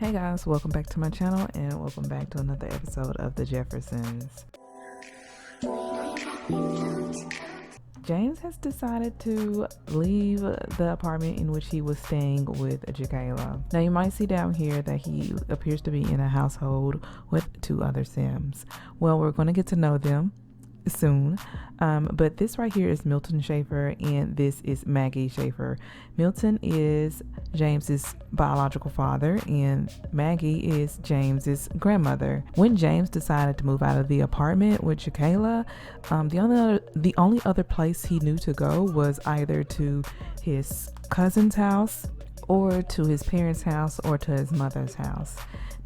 Hey guys, welcome back to my channel and welcome back to another episode of the Jeffersons. James has decided to leave the apartment in which he was staying with JaKayla. Now you might see down here that he appears to be in a household with two other Sims. Well, we're going to get to know them soon, but this right here is Milton Schaefer and this is Maggie Schaefer. Milton is James's biological father and Maggie is James's grandmother. When James decided to move out of the apartment with JaKayla, the only other place he knew to go was either to his cousin's house or to his parents' house or to his mother's house.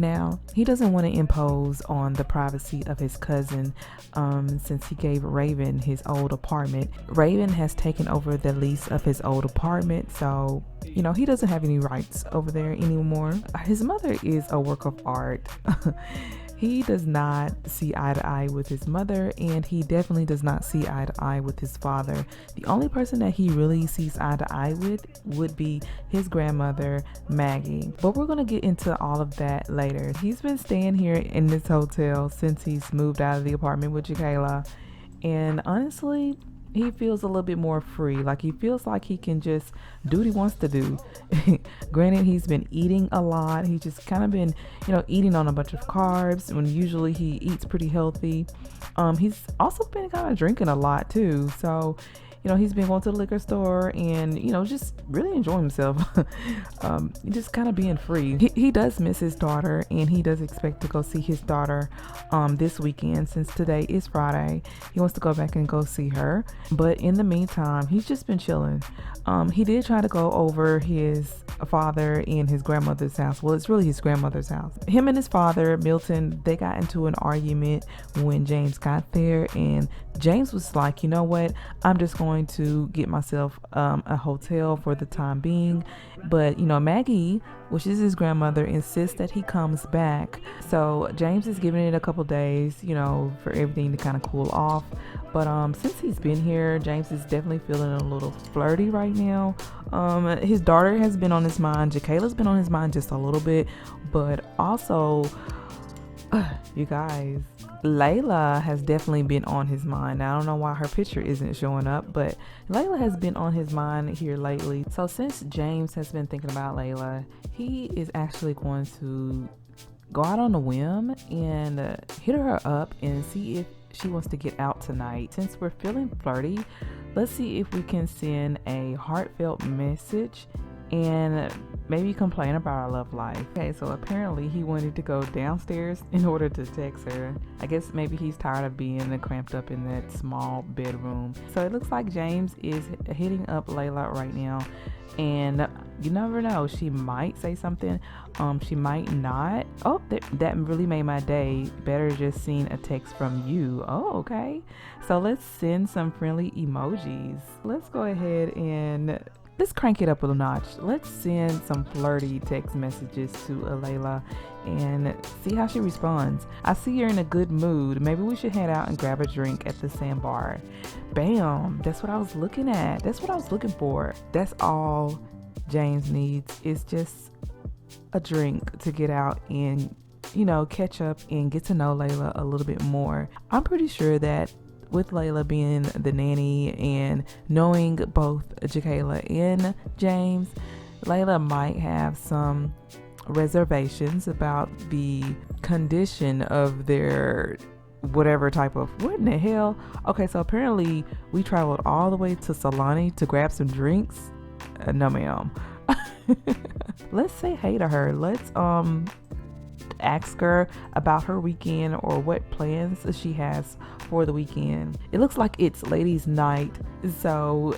Now, he doesn't want to impose on the privacy of his cousin since he gave Raven his old apartment. Raven has taken over the lease of his old apartment, so, you know, he doesn't have any rights over there anymore. His mother is a work of art. He does not see eye to eye with his mother, and he definitely does not see eye to eye with his father. The only person that he really sees eye to eye with would be his grandmother, Maggie. But we're going to get into all of that later. He's been staying here in this hotel since he's moved out of the apartment with JaKayla, and honestly, he feels a little bit more free. Like, he feels like he can just do what he wants to do. Granted, he's been eating a lot. He's just kind of been, you know, eating on a bunch of carbs when usually he eats pretty healthy. He's also been kind of drinking a lot too. So, you know, he's been going to the liquor store and, you know, just really enjoying himself. Just kind of being free. He does miss his daughter and he does expect to go see his daughter this weekend. Since today is Friday, he wants to go back and go see her. But in the meantime, he's just been chilling. He did try to go over his father and his grandmother's house. Well, it's really his grandmother's house. Him and his father, Milton, they got into an argument when James got there, and James was like, you know what, I'm just going to get myself a hotel for the time being. But, you know, Maggie, which is his grandmother, insists that he comes back. So James is giving it a couple days, you know, for everything to kind of cool off. But since he's been here, James is definitely feeling a little flirty right now. His daughter has been on his mind. JaKayla's been on his mind just a little bit. But also, you guys, Layla has definitely been on his mind. Now, I don't know why her picture isn't showing up, but Layla has been on his mind here lately. So since James has been thinking about Layla, he is actually going to go out on a whim and hit her up and see if she wants to get out tonight. Since we're feeling flirty, let's see if we can send a heartfelt message and maybe complain about our love life. Okay, so apparently he wanted to go downstairs in order to text her. I guess maybe he's tired of being cramped up in that small bedroom. So it looks like James is hitting up Layla right now, and you never know, she might say something, she might not. Oh, that really made my day. Better just seen a text from you. Oh, okay, so let's send some friendly emojis. Let's go ahead and let's crank it up a notch. Let's send some flirty text messages to Layla and see how she responds. I see you're in a good mood. Maybe we should head out and grab a drink at the sandbar. Bam, that's what I was looking at. That's what I was looking for. That's all James needs, is just a drink to get out and, you know, catch up and get to know Layla a little bit more. I'm pretty sure that with Layla being the nanny and knowing both JaKayla and James, Layla might have some reservations about the condition of their whatever type of, what in the hell? Okay, so apparently we traveled all the way to Solani to grab some drinks. No ma'am. Let's say hey to her. Let's ask her about her weekend or what plans she has for the weekend. It looks like it's ladies' night, so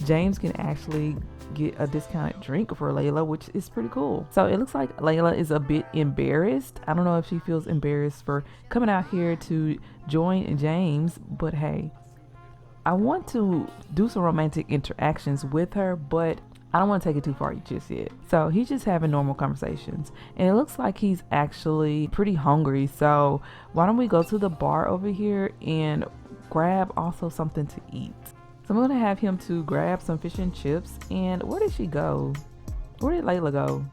James can actually get a discounted drink for Layla, which is pretty cool. So it looks like Layla is a bit embarrassed. I don't know if she feels embarrassed for coming out here to join James, but hey, I want to do some romantic interactions with her, but I don't want to take it too far just yet. So he's just having normal conversations, and it looks like he's actually pretty hungry. So why don't we go to the bar over here and grab also something to eat? So I'm going to have him to grab some fish and chips. And where did she go? Where did Layla go?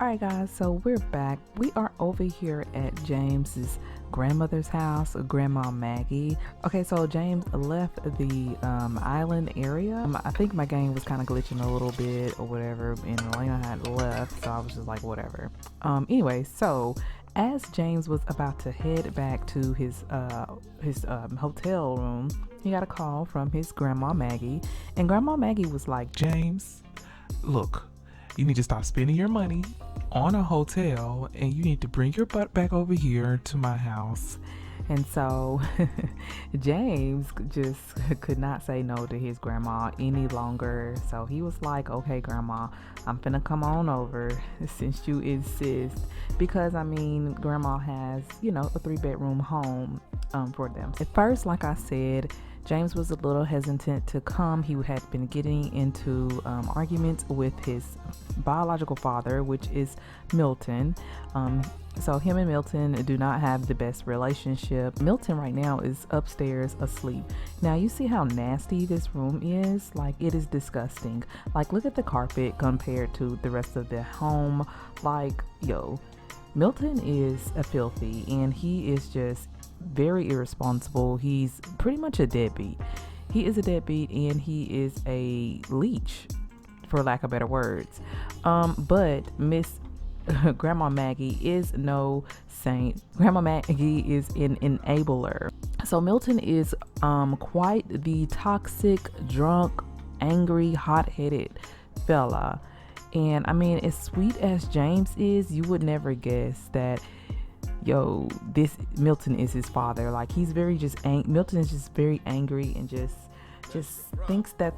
Alright guys, so we're back. We are over here at James's grandmother's house, Grandma Maggie. Okay, so James left the island area. I think my game was kind of glitching a little bit or whatever, and Layla had left, so I was just like, whatever. Anyway, so as James was about to head back to his hotel room, he got a call from his Grandma Maggie, and Grandma Maggie was like, James, look, you need to stop spending your money on a hotel and you need to bring your butt back over here to my house. And so James just could not say no to his grandma any longer. So he was like, okay, Grandma, I'm finna come on over since you insist. Because I mean, Grandma has, you know, a 3-bedroom home for them. At first, like I said, James was a little hesitant to come. He had been getting into arguments with his biological father, which is Milton. So him and Milton do not have the best relationship. Milton right now is upstairs asleep. Now you see how nasty this room is? Like, it is disgusting. Like, look at the carpet compared to the rest of the home. Like, yo, Milton is a filthy, and he is just very irresponsible. He's pretty much a deadbeat. He is a deadbeat, and he is a leech, for lack of better words. But Miss Grandma Maggie is no saint. Grandma Maggie is an enabler. So Milton is quite the toxic, drunk, angry, hot-headed fella. And I mean, as sweet as James is, you would never guess that, yo, this Milton is his father. Like, he's very Milton is just very angry and just thinks that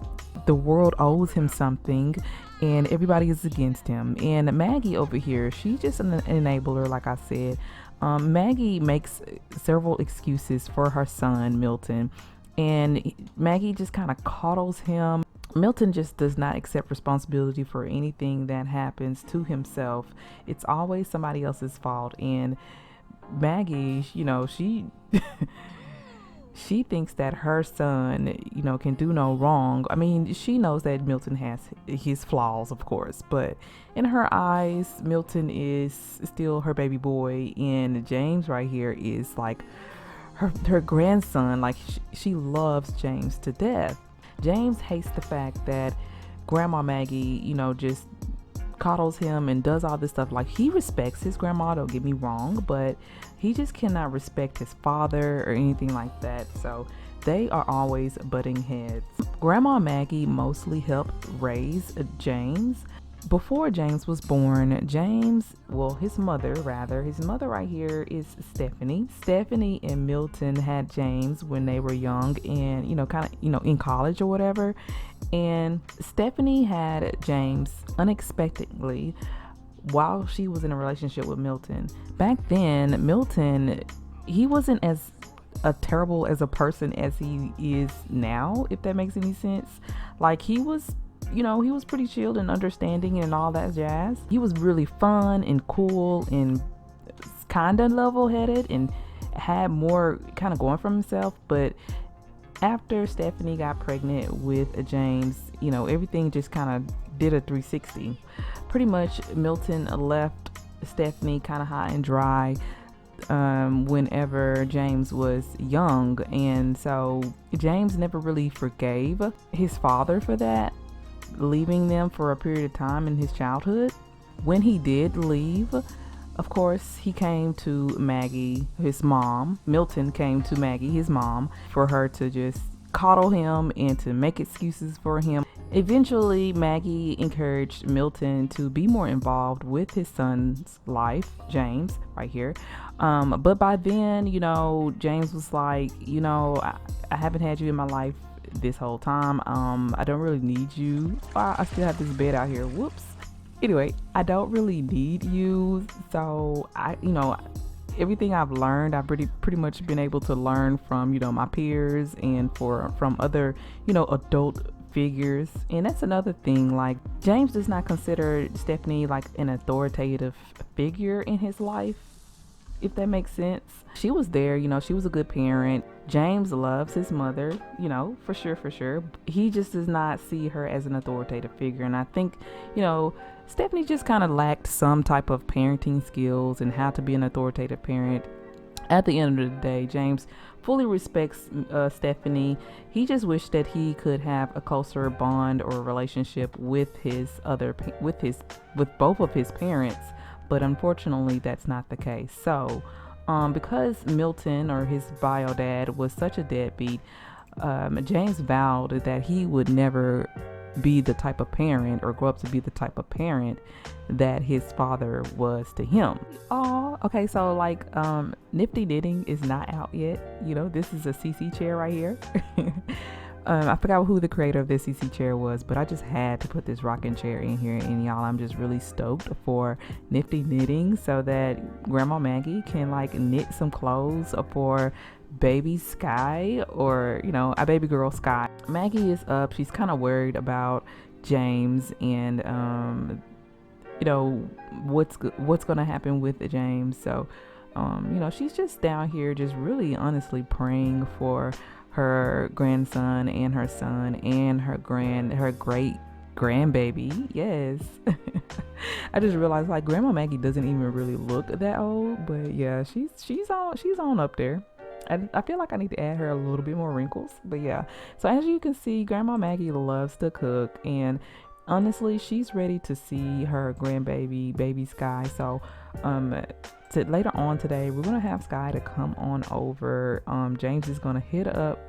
the world owes him something and everybody is against him. And Maggie over here, she's just an enabler, like I said. Maggie makes several excuses for her son Milton, and Maggie just kind of coddles him. Milton just does not accept responsibility for anything that happens to himself. It's always somebody else's fault. And Maggie, you know, she she thinks that her son, you know, can do no wrong. I mean, she knows that Milton has his flaws, of course, but in her eyes, Milton is still her baby boy, and James right here is like her grandson. Like, she loves James to death. James hates the fact that Grandma Maggie, you know, just coddles him and does all this stuff. Like, he respects his grandma, don't get me wrong, but he just cannot respect his father or anything like that. So they are always butting heads. Grandma Maggie mostly helped raise James. Before James was born, his mother right here is Stephanie. Stephanie and Milton had James when they were young and, you know, kind of, you know, in college or whatever. And Stephanie had James unexpectedly while she was in a relationship with Milton. Back then, Milton, he wasn't as terrible as a person as he is now, if that makes any sense. Like, he was, you know, he was pretty chilled and understanding and all that jazz. He was really fun and cool and kind of level-headed and had more kind of going for himself. But after Stephanie got pregnant with James, you know, everything just kind of did a 360. Pretty much Milton left Stephanie kind of high and dry whenever James was young. And so James never really forgave his father for that, leaving them for a period of time in his childhood. When he did leave, of course, he came to Maggie, his mom. Milton came to Maggie, his mom, for her to just coddle him and to make excuses for him. Eventually, Maggie encouraged Milton to be more involved with his son's life, James, right here. But by then, you know, James was like, you know, I haven't had you in my life this whole time. I don't really need you. I still have this bed out here. Whoops. Anyway, I don't really need you. So everything I've learned, I've pretty much been able to learn from, you know, my peers and from other, you know, adult figures. And that's another thing. Like, James does not consider Stephanie like an authoritative figure in his life, if that makes sense. She was there, you know, she was a good parent. James loves his mother, you know, for sure. He just does not see her as an authoritative figure. And I think, you know, Stephanie just kind of lacked some type of parenting skills and how to be an authoritative parent. At the end of the day, James fully respects Stephanie. He just wished that he could have a closer bond or relationship with with both of his parents, but unfortunately that's not the case. So because Milton, or his bio dad, was such a deadbeat, James vowed that he would never be the type of parent, or grow up to be the type of parent that his father was to him. Oh, okay, so like Nifty Knitting is not out yet. You know, this is a CC chair right here. I forgot who the creator of this CC chair was, but I just had to put this rocking chair in here. And y'all, I'm just really stoked for Nifty Knitting, so that Grandma Maggie can like knit some clothes for baby Sky, or you know, a baby girl Sky. Maggie is up. She's kind of worried about James, and you know, what's gonna happen with James. So you know, she's just down here just really honestly praying for her grandson and her son and her great grandbaby. Yes. I just realized like Grandma Maggie doesn't even really look that old, but yeah, she's on up there. I feel like I need to add her a little bit more wrinkles, but yeah. So as you can see, Grandma Maggie loves to cook, and honestly, she's ready to see her grandbaby, baby Sky. So later on today, we're gonna have Sky to come on over. James is gonna hit up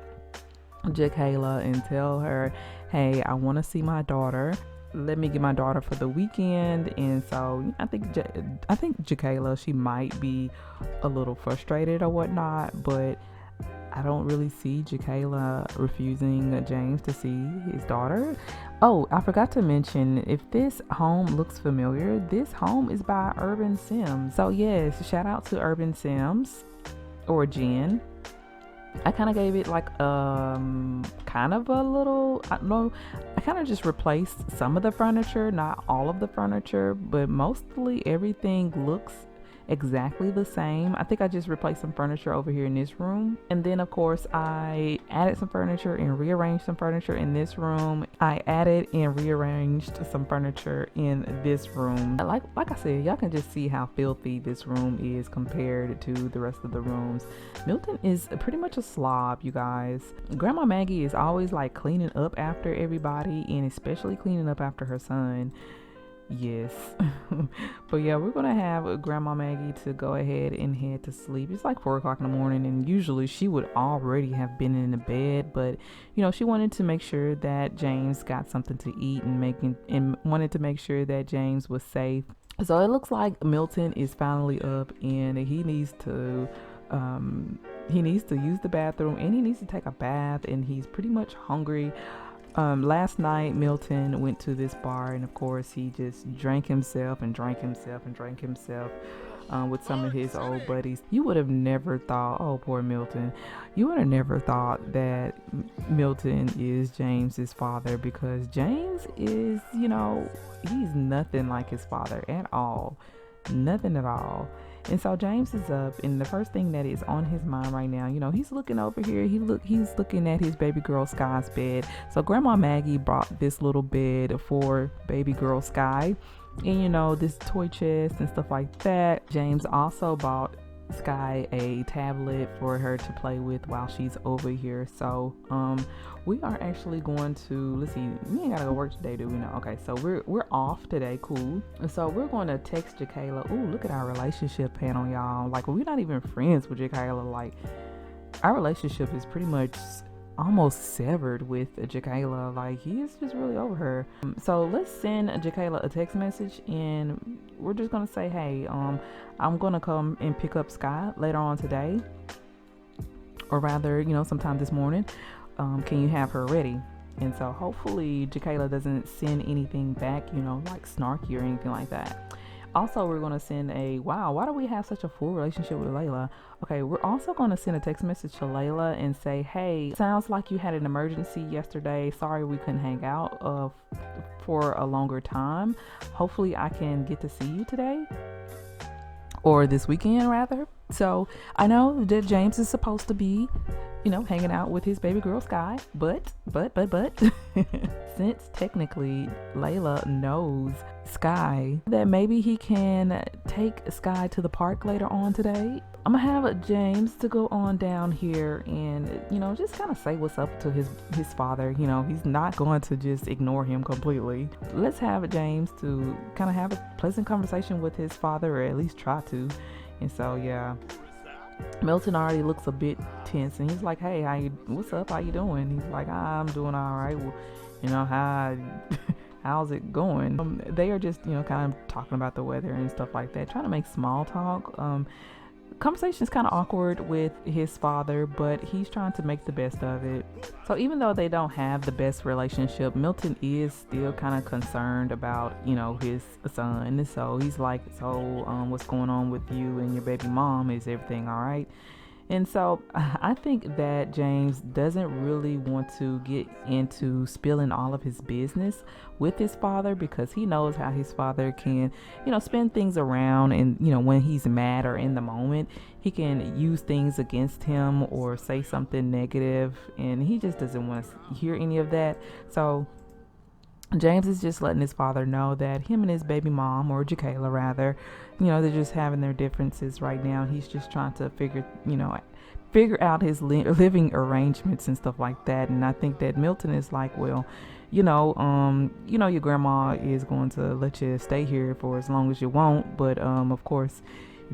JaKayla and tell her, hey, I want to see my daughter. Let me get my daughter for the weekend. And so I think JaKayla, she might be a little frustrated or whatnot, but I don't really see JaKayla refusing James to see his daughter. Oh, I forgot to mention, if this home looks familiar, this home is by Urban Sims. So yes, shout out to Urban Sims, or Jen. I kind of gave it like kind of a little, I don't know, I kind of just replaced some of the furniture, not all of the furniture, but mostly everything looks exactly the same. I think I just replaced some furniture over here in this room, and then of course I added some furniture and rearranged some furniture in this room. I added and rearranged some furniture in this room. Like I said, y'all can just see how filthy this room is compared to the rest of the rooms. Milton is pretty much a slob, you guys. Grandma Maggie is always like cleaning up after everybody, and especially cleaning up after her son. Yes. But yeah, we're gonna have Grandma Maggie to go ahead and head to sleep. It's like 4 o'clock in the morning, and usually she would already have been in the bed, but you know, she wanted to make sure that James got something to eat, and wanted to make sure that James was safe. So it looks like Milton is finally up, and he needs to use the bathroom, and he needs to take a bath, and he's pretty much hungry. Last night Milton went to this bar, and of course he just drank himself with some of his old buddies. You would have never thought, oh poor Milton, you would have never thought that Milton is James's father, because James is, you know, he's nothing like his father at all. Nothing at all. And so James is up, and the first thing that is on his mind right now, you know, he's looking over here. He's looking at his baby girl Sky's bed. So Grandma Maggie brought this little bed for baby girl Sky, and you know, this toy chest and stuff like that. James also bought Sky a tablet for her to play with while she's over here. So we are actually going to, let's see, we ain't gotta go work today, do we? No. Okay, so we're off today. Cool. And so we're going to text JaKayla. Ooh, look at our relationship panel, y'all. Like, we're not even friends with JaKayla. Like, our relationship is pretty much almost severed with JaKayla. Like, he is just really over her. So let's send JaKayla a text message, and we're just gonna say, hey, I'm gonna come and pick up Sky later on today, or rather, you know, sometime this morning. Can you have her ready? And so hopefully JaKayla doesn't send anything back, you know, like snarky or anything like that. Also, we're going to send wow, why do we have such a full relationship with Layla? Okay, we're also going to send a text message to Layla and say, hey, sounds like you had an emergency yesterday. Sorry we couldn't hang out for a longer time. Hopefully I can get to see you today, or this weekend rather. So I know that James is supposed to be you know, hanging out with his baby girl Sky. But since technically Layla knows Sky, that maybe he can take Sky to the park later on today. I'm gonna have James to go on down here and, you know, just kind of say what's up to his father. You know, he's not going to just ignore him completely. Let's have James to kind of have a pleasant conversation with his father, or at least try to. And so, yeah, Milton already looks a bit tense, and he's like, hey, what's up? How you doing? He's like, I'm doing all right. Well, you know, how's it going? They are just, you know, kind of talking about the weather and stuff like that, trying to make small talk. Conversation is kind of awkward with his father, but he's trying to make the best of it. So even though they don't have the best relationship, Milton is still kind of concerned about, you know, his son. So he's like, so what's going on with you and your baby mom? Is everything all right? And so I think that James doesn't really want to get into spilling all of his business with his father, because he knows how his father can, you know, spin things around, and, you know, when he's mad or in the moment, he can use things against him or say something negative, and he just doesn't want to hear any of that. So James is just letting his father know that him and his baby mom, or JaKayla rather, you know, they're just having their differences right now. He's just trying to figure out his living arrangements and stuff like that. And I think that Milton is like, well, you know, your grandma is going to let you stay here for as long as you want, but of course,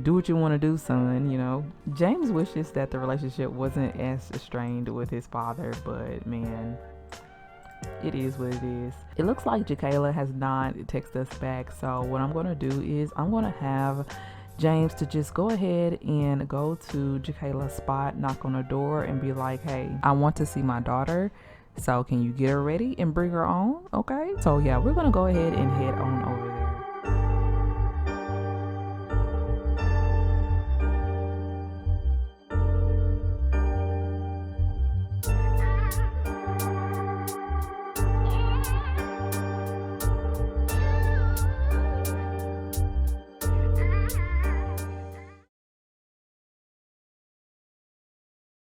do what you want to do, son. You know, James wishes that the relationship wasn't as strained with his father, but man, it is what it is. It looks like JaKayla has not texted us back, so what I'm going to do is I'm going to have James to just go ahead and go to JaKayla's spot, knock on her door, and be like, hey, I want to see my daughter, so can you get her ready and bring her on? Okay, so yeah, we're going to go ahead and head on